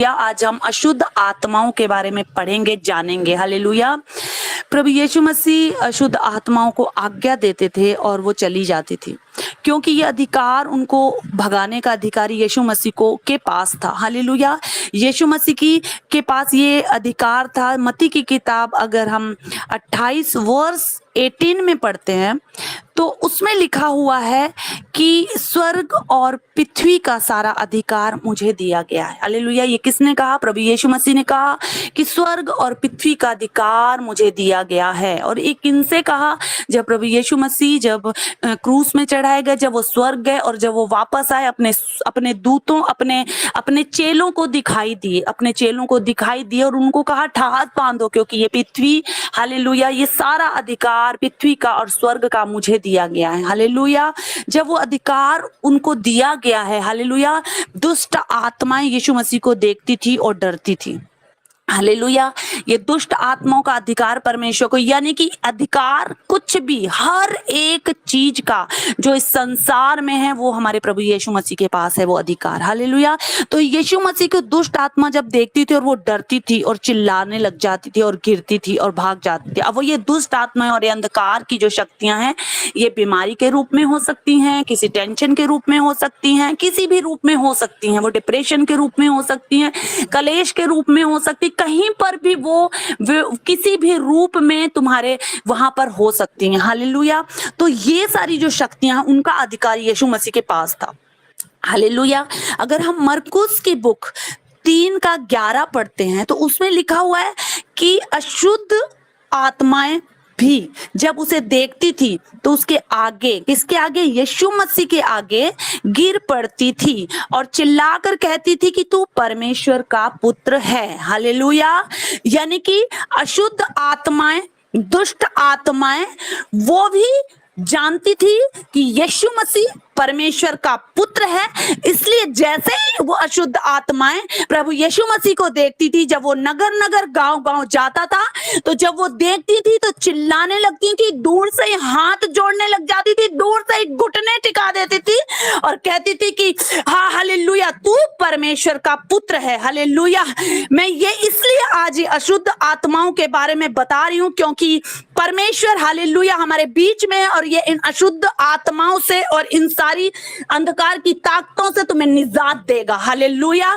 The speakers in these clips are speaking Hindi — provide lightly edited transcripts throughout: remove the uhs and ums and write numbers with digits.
या आज हम अशुद्ध आत्माओं के बारे में पढ़ेंगे, जानेंगे। हालेलुया। प्रभु यीशु मसीह अशुद्ध आत्माओं को आज्ञा देते थे और वो चली जाती थी, क्योंकि ये अधिकार, उनको भगाने का अधिकार यीशु मसीह को के पास था। हालेलुया। यीशु मसीह के पास ये अधिकार था। मत्ती की किताब अगर हम 28 वर्ष 18 में पढ़ते हैं तो उसमें लिखा हुआ है कि स्वर्ग और पृथ्वी का सारा अधिकार मुझे दिया गया है। हालेलुया। ये किसने कहा? प्रभु यीशु मसीह ने कहा कि स्वर्ग और पृथ्वी का अधिकार मुझे दिया गया है। और एक किनसे कहा? जब प्रभु यीशु मसीह जब क्रूस में चढ़ाए गए, जब वो स्वर्ग गए और जब वो वापस आए, अपने दूतों, अपने चेलों को दिखाई दिए, अपने चेलों को दिखाई दिए और उनको कहा ठाट बांधो, क्योंकि ये पृथ्वी, हालेलुया, ये सारा अधिकार पृथ्वी का और स्वर्ग का मुझे दिया गया है। हालेलुया। जब वो अधिकार उनको दिया गया है, हालेलुया, दुष्ट आत्माएं यीशु मसीह को देखती थी और डरती थी। हालेलुया। ये दुष्ट आत्माओं का अधिकार परमेश्वर को, यानी कि अधिकार कुछ भी, हर एक चीज का जो इस संसार में है वो हमारे प्रभु यीशु मसीह के पास है, वो अधिकार। हालेलुया। तो यीशु मसीह को दुष्ट आत्मा जब देखती थी और वो डरती थी और चिल्लाने लग जाती थी और गिरती थी और भाग जाती थी। अब वो ये दुष्ट आत्मा और ये अंधकार की जो शक्तियां हैं, ये बीमारी के रूप में हो सकती हैं, किसी टेंशन के रूप में हो सकती हैं, किसी भी रूप में हो सकती हैं, वो डिप्रेशन के रूप में हो सकती हैं, कलेश के रूप में हो सकती, कहीं पर भी वो किसी भी रूप में तुम्हारे वहां पर हो सकती हैं। हालेलुया। तो ये सारी जो शक्तियां, उनका अधिकार यीशु मसीह के पास था। हालेलुया। अगर हम मरकुस की बुक 3:11 पढ़ते हैं तो उसमें लिखा हुआ है कि अशुद्ध आत्माएं भी जब उसे देखती थी तो उसके आगे, किसके आगे? यीशु मसीह के आगे गिर पड़ती थी और चिल्लाकर कहती थी कि तू परमेश्वर का पुत्र है। हालेलुया। यानी कि अशुद्ध आत्माएं, दुष्ट आत्माएं, वो भी जानती थी कि यीशु मसीह परमेश्वर का पुत्र है। इसलिए जैसे ही वो अशुद्ध आत्माएं प्रभु यीशु मसीह को देखती थी, जब वो नगर नगर गांव गांव जाता था, तो जब वो देखती थी तो चिल्लाने लगती थी, दूर से ही हाथ जोड़ने लग जाती थी, दूर से ही घुटने टिका देती थी और कहती थी कि हाँ, हालेलुया, तू परमेश्वर का पुत्र है। हालेलुया। मैं ये इसलिए आज अशुद्ध आत्माओं के बारे में बता रही हूं क्योंकि परमेश्वर, हालेलुया, हमारे बीच में है और ये इन अशुद्ध आत्माओं से और इन सारी अंधकार की ताकतों से तुम्हें निजात देगा। हालेलुया।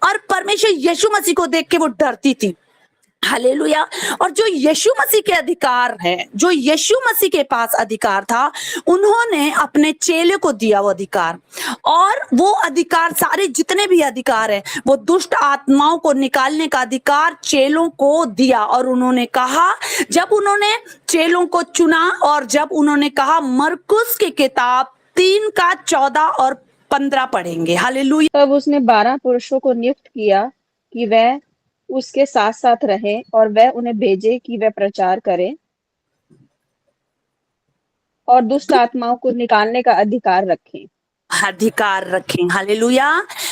और परमेश्वर यीशु मसीह को देख के वो डरती थी। हालेलुया। और जो यीशु मसीह के अधिकार है, जो यीशु मसीह के पास अधिकार था, उन्होंने अपने चेले को दिया वो अधिकार। और वो अधिकार, सारे जितने भी अधिकार है, वो दुष्ट आत्माओं को निकालने का अधिकार चेलों को दिया। और उन्होंने कहा, जब उन्होंने चेलों को चुना और जब उन्होंने कहा, मरकुस की किताब 3:14 और 15 पढ़ेंगे। हालेलुया। तब उसने 12 पुरुषों को नियुक्त किया कि वह उसके साथ साथ रहे और वह उन्हें भेजे कि वह प्रचार करें और दुष्ट आत्माओं को निकालने का अधिकार रखें। हालेलुया।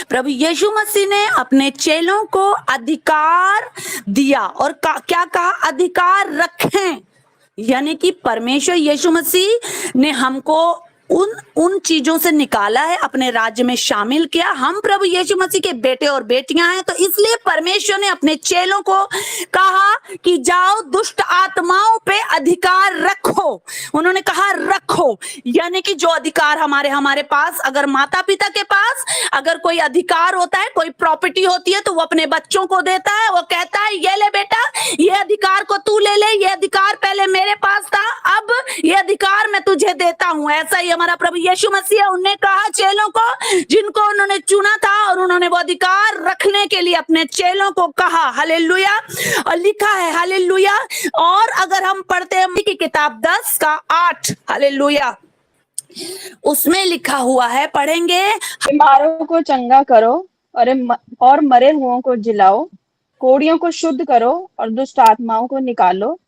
प्रभु यीशु मसीह ने अपने चेलों को अधिकार दिया और क्या कहा? अधिकार रखें। यानी कि परमेश्वर यीशु मसीह ने हमको उन चीजों से निकाला है, अपने राज्य में शामिल किया। हम प्रभु यीशु मसीह के बेटे और बेटियां हैं, तो इसलिए परमेश्वर ने अपने चेलों को कहा कि जाओ दुष्ट आत्माओं पे अधिकार रखो। उन्होंने कहा रखो, यानी कि जो अधिकार हमारे पास, अगर माता पिता के पास अगर कोई अधिकार होता है, कोई प्रॉपर्टी होती है, तो वो अपने बच्चों को देता है। वो कहता है ये ले बेटा, ये अधिकार को तू ले ले, ये अधिकार पहले मेरे पास था, अब ये अधिकार मैं तुझे देता हूं। ऐसा ही हमारा प्रभु यीशु मसीह है। उन्होंने कहा चेलों को, जिनको उन्होंने चुना था, और उन्होंने वो अधिकार रखने के लिए अपने चेलों को कहा। हालेलुया। और लिखा है, हालेलुया। और अगर हम पढ़ते हैं की किताब 10:8, हालेलुया, उसमें लिखा हुआ है, पढ़ेंगे। बीमारों को चंगा करो और मरे हुओं को जिलाओ, कोढ़ियों को शुद्ध करो और दुष्ट आत्माओं को निकालो।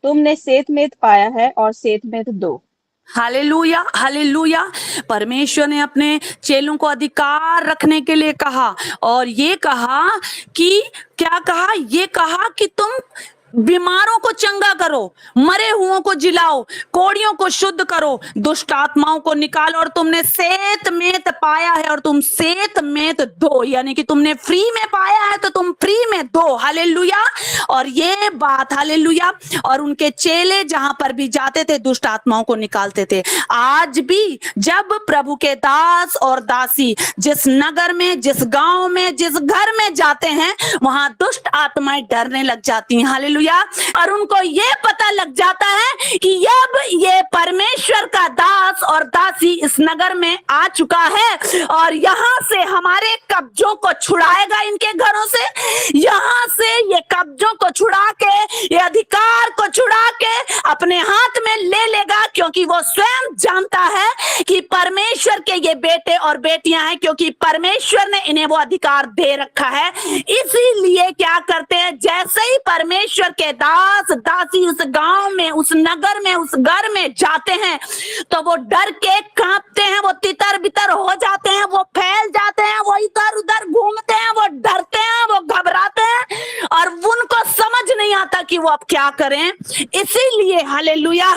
तुमने सेतमेत पाया है और सेतमेत दो। हालेलुया। हालेलुया। परमेश्वर ने अपने चेलों को अधिकार रखने के लिए कहा और ये कहा कि क्या कहा? ये कहा कि तुम बीमारों को चंगा करो, मरे हुओं को जिलाओ, कोड़ियों को शुद्ध करो, दुष्ट आत्माओं को निकालो, और तुमने सेत मेत पाया है और तुम सेत मेत दो, यानी कि तुमने फ्री में पाया है तो तुम फ्री में दो। हालेलुया। और ये बात, हालेलुया, और उनके चेले जहां पर भी जाते थे दुष्ट आत्माओं को निकालते थे। आज भी जब प्रभु के दास और दासी जिस नगर में, जिस गांव में, जिस घर में जाते हैं, वहां दुष्ट आत्माएं डरने लग जाती हैं। हालेलुया। और उनको ये पता लग जाता है कि अब ये परमेश्वर का दास और दासी इस नगर में आ चुका है और यहाँ से हमारे कब्जों को छुड़ाएगा, इनके घरों से, यहाँ से ये कब्जों को छुड़ा के, ये अधिकार को छुड़ा के अपने हाथ में ले लेगा, क्योंकि वो स्वयं जानता है कि परमेश्वर के ये बेटे और बेटियां हैं, क्योंकि परमेश्वर ने इन्हें वो अधिकार दे रखा है। इसीलिए क्या करते हैं, जैसे ही परमेश्वर के दास दासी उस गांव में, उस नगर में, उस घर में जाते हैं, तो वो डर के कांपते हैं, वो तितर बितर हो जाते हैं, वो फैल जाते हैं, वो इधर उधर घूमते हैं, वो डरते हैं, वो घबराते हैं और उनको समझ नहीं आता कि वो अब क्या करें। इसीलिए हालेलुया,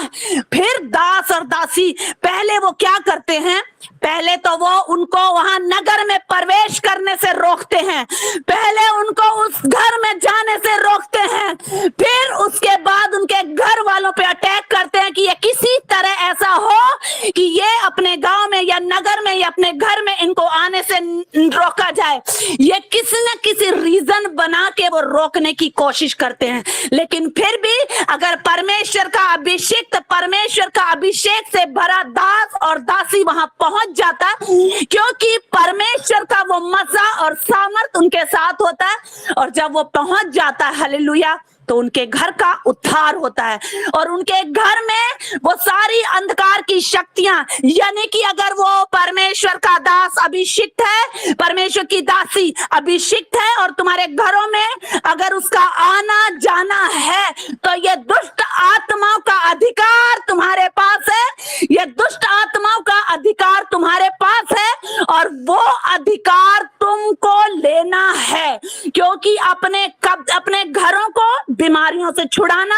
फिर दास और दासी पहले वो क्या करते हैं, पहले तो वो उनको वहां नगर में प्रवेश करने से रोकते हैं, पहले उनको उस घर में जाने से रोकते हैं, फिर उसके बाद उनके घर वालों पे अटैक करते हैं कि ये किसी तरह ऐसा हो कि ये अपने गांव में या नगर में या अपने घर में इनको आने से रोका जाए। ये किसी न किसी रीजन बना के वो रोकने की कोशिश करते हैं। लेकिन फिर भी अगर परमेश्वर का अभिषेक, परमेश्वर का अभिषेक से भरा दास और दासी वहां पहुंच जाता, क्योंकि परमेश्वर का वो मजा और सामर्थ उनके साथ होता है, और जब वो पहुंच जाता है, हालेलुया, तो उनके घर का उद्धार होता है और उनके घर में वो सारी अंधकार की शक्तियां, यानी कि अगर वो परमेश्वर का दास अभिषिक्त है, परमेश्वर की दासी अभिषिक्त है और तुम्हारे घरों में अगर उसका आना जाना है, तो ये दुष्ट आत्माओं का अधिकार तुम्हारे पास है, ये दुष्ट आत्माओं का अधिकार तुम्हारे पास है और वो अधिकार तुमको लेना है, क्योंकि अपने घरों को बीमारियों से छुड़ाना,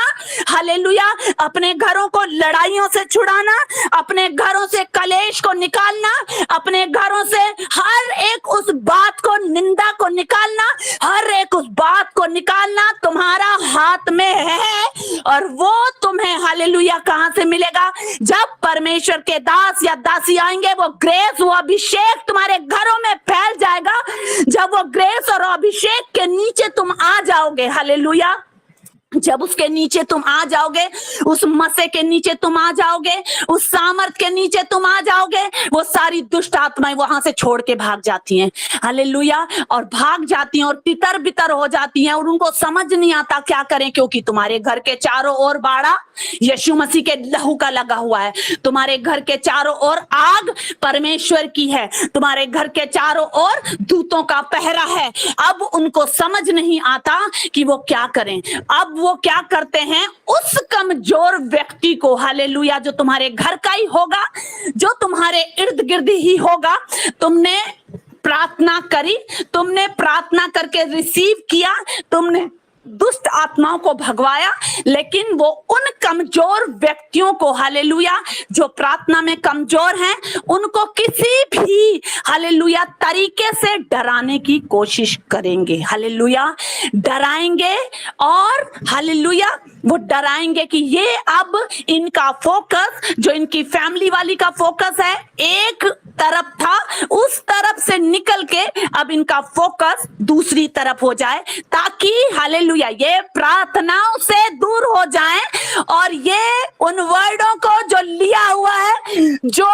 हालेलुया, अपने घरों को लड़ाइयों से छुड़ाना, अपने घरों से कलेश को निकालना, अपने घरों से हर एक उस बात को, निंदा को निकालना, हर एक उस बात को निकालना तुम्हारा हाथ में है। और वो तुम्हें, हालेलुया, कहां से मिलेगा, जब परमेश्वर के दास या दासी आएंगे, वो ग्रेस, वो अभिषेक तुम्हारे घरों में फैल जाएगा। जब वो ग्रेस और अभिषेक के नीचे तुम आ जाओगे, हालेलुया, जब उसके नीचे तुम आ जाओगे, उस मसे के नीचे तुम आ जाओगे, उस सामर्थ के नीचे तुम आ जाओगे, वो सारी दुष्ट आत्माएं वहां से छोड़ के भाग जाती हैं, हालेलुया, और भाग जाती हैं और तितर बितर हो जाती हैं और उनको समझ नहीं आता क्या करें, क्योंकि तुम्हारे घर के चारों ओर बाड़ा यीशु मसीह के लहू का लगा हुआ है, तुम्हारे घर के चारों ओर आग परमेश्वर की है, तुम्हारे घर के चारों ओर दूतों का पहरा है। अब उनको समझ नहीं आता कि वो क्या करें। अब वो क्या करते हैं, उस कमजोर व्यक्ति को, हालेलुया, जो तुम्हारे घर का ही होगा, जो तुम्हारे इर्द गिर्द ही होगा, तुमने प्रार्थना करी, तुमने प्रार्थना करके रिसीव किया, तुमने दुष्ट आत्माओं को भगवाया, लेकिन वो उन कमजोर व्यक्तियों को, हालेलुया, जो प्रार्थना में कमजोर हैं, उनको किसी भी, हालेलुया, तरीके से डराने की कोशिश करेंगे, हालेलुया, डराएंगे और हालेलुया, वो डराएंगे कि ये अब इनका फोकस, जो इनकी फैमिली वाली का फोकस है, एक तरफ था, उस तरफ से निकल के अब इनका फोकस दूसरी तरफ हो जाए, ताकि हालेलुया ये प्रार्थनाओं से दूर हो जाएं और ये उन वर्डों को जो लिया हुआ है, जो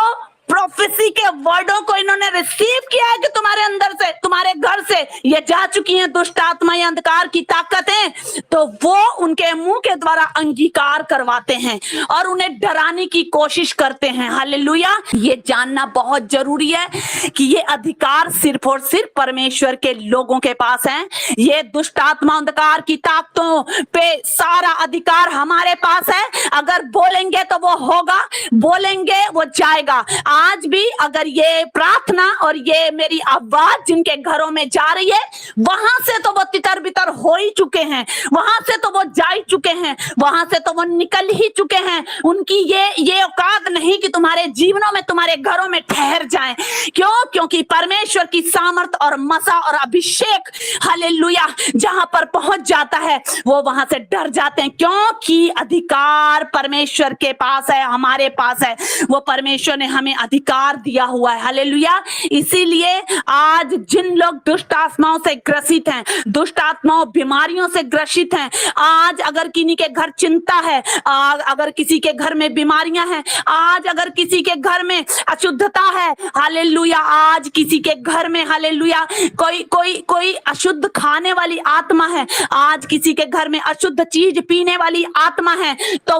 प्रोफेसी के वर्डों को इन्होंने रिसीव किया है कि तुम्हारे अंदर से, तुम्हारे घर से ये जा चुकी हैं दुष्ट आत्माएं, अंधकार की ताकतें, तो वो उनके मुंह के द्वारा अंगीकार करवाते हैं और उन्हें डराने की कोशिश करते हैं। हालेलुया, ये जानना बहुत जरूरी है कि ये अधिकार सिर्फ और सिर्फ परमेश्वर के लोगों के पास है। ये दुष्ट आत्मा, अंधकार की ताकतों पे सारा अधिकार हमारे पास है। अगर बोलेंगे तो वो होगा, बोलेंगे वो जाएगा। आज भी अगर ये प्रार्थना और ये मेरी आवाज जिनके घरों में जा रही है, वहां से तो वो तितर बितर हो ही चुके हैं, वहां से तो वो जा ही चुके हैं, वहां से तो वो निकल ही चुके हैं। उनकी ये औकात नहीं कि तुम्हारे जीवनों में, तुम्हारे घरों में ठहर जाएं। क्यों? क्योंकि परमेश्वर की सामर्थ और मसा और अभिषेक हालेलुया जहां पर पहुंच जाता है, वो वहां से डर जाते हैं। क्योंकि अधिकार परमेश्वर के पास है, हमारे पास है। वो परमेश्वर ने हमें अधिकार दिया हुआ है। हालेलुया। इसीलिए आज जिन लोग दुष्ट आत्माओं से ग्रसित हैं, दुष्ट आत्माओं बीमारियों से ग्रसित हैं, आज अगर किन्हीं के घर चिंता है, अगर किसी के घर में बीमारियां हैं, आज अगर किसी के घर में अशुद्धता है, हालेलुया, आज किसी के घर में हालेलुया कोई अशुद्ध खाने वाली आत्मा है, आज किसी के घर में अशुद्ध चीज पीने वाली आत्मा है, तो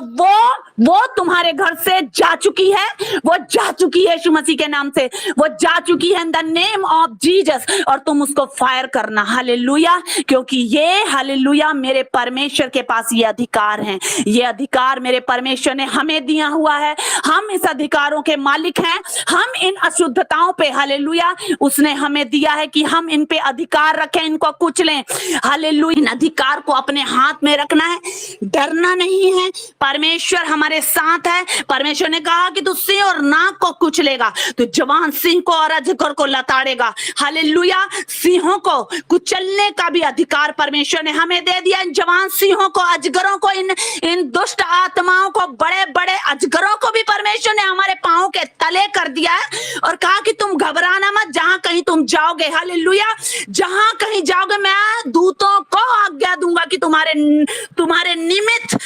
वो तुम्हारे घर से जा चुकी है, वो जा चुकी है यीशु मसीह के नाम से, वो जा चुकी है in the name of Jesus. और तुम उसको फायर करना। हालेलुया। क्योंकि ये हालेलुया मेरे परमेश्वर के पास ये अधिकार है, ये अधिकार मेरे परमेश्वर ने हमें दिया हुआ है। हम इस अधिकारों के मालिक हैं। हम इन अशुद्धताओं पे हालेलुया उसने हमें दिया है कि हम इन पे अधिकार रखें, इनको कुचलें। हालेलुया। इन अधिकार को अपने हाथ में रखना है, डरना नहीं है। परमेश्वर हमारे साथ है। परमेश्वर ने कहा कि तू सिंह और नाग को कुचलेगा, तो जवान सिंह को और अजगर को लताड़ेगा। हालेलुया। सिंहों को कुचलने का भी अधिकार परमेश्वर ने हमें दे दिया। इन जवान सिंहों को, अजगरों को, इन दुष्ट आत्माओं को, बड़े बड़े अजगरों को भी परमेश्वर ने हमारे पांव के तले कर दिया है और कहा कि तुम घबराना मत, जहां कहीं तुम जाओगे, हालेलुया, जहां कहीं जाओगे मैं दूतों को आज्ञा दूंगा कि तुम्हारे निमित्त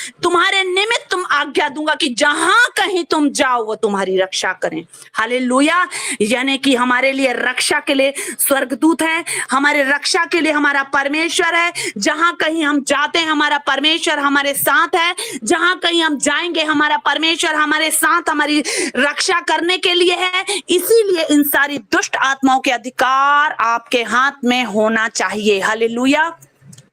तुम आज्ञा दूंगा कि जहां कहीं तुम जाओ वो तुम्हारी रक्षा करें। हालेलुया। यानी कि हमारे लिए रक्षा के लिए स्वर्गदूत है, हमारे रक्षा के लिए हमारा परमेश्वर है। जहां कहीं हम जाते हैं हमारा परमेश्वर हमारे साथ है, जहां कहीं हम जाएंगे हमारा परमेश्वर हमारे साथ हमारी रक्षा करने के लिए है। इसीलिए इन सारी दुष्ट आत्माओं के अधिकार आपके हाथ में होना चाहिए। हालेलुया।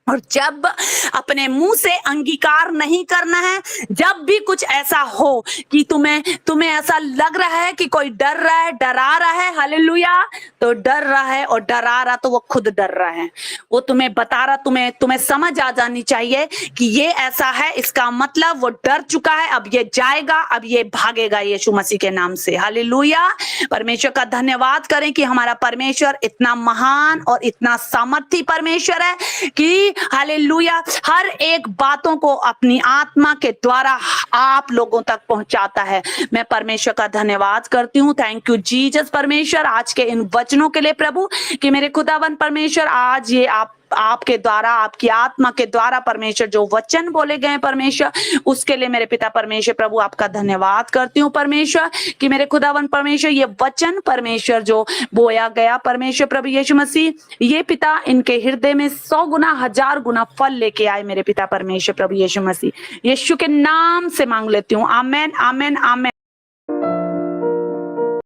और जब अपने मुंह से अंगीकार नहीं करना है, जब भी कुछ ऐसा हो कि तुम्हें ऐसा लग रहा है कि कोई डर रहा है, डरा रहा है, हालेलुया, तो डर रहा है और डरा रहा तो वो खुद डर रहा है, वो तुम्हें बता रहा, तुम्हें समझ आ जानी चाहिए कि ये ऐसा है, इसका मतलब वो डर चुका है, अब ये जाएगा, अब ये भागेगा यीशु मसीह के नाम से। हालेलुया। परमेश्वर का धन्यवाद करें कि हमारा परमेश्वर इतना महान और इतना सामर्थी परमेश्वर है कि हालेलुया हर एक बातों को अपनी आत्मा के द्वारा आप लोगों तक पहुंचाता है। मैं परमेश्वर का धन्यवाद करती हूँ। थैंक यू जीसस परमेश्वर, आज के इन वचनों के लिए प्रभु, कि मेरे खुदावन परमेश्वर आज ये आपके द्वारा, आपकी आत्मा के द्वारा परमेश्वर जो वचन बोले गए परमेश्वर, उसके लिए मेरे पिता परमेश्वर प्रभु आपका धन्यवाद करती हूँ परमेश्वर, कि मेरे खुदावन परमेश्वर ये वचन परमेश्वर जो बोया गया परमेश्वर प्रभु यीशु मसीह, ये पिता इनके हृदय में 100 गुना 1000 गुना फल लेके आए मेरे पिता परमेश्वर प्रभु यीशु मसीह। यीशु के नाम से मांग लेती हूँ। आमेन, आमेन, आमेन।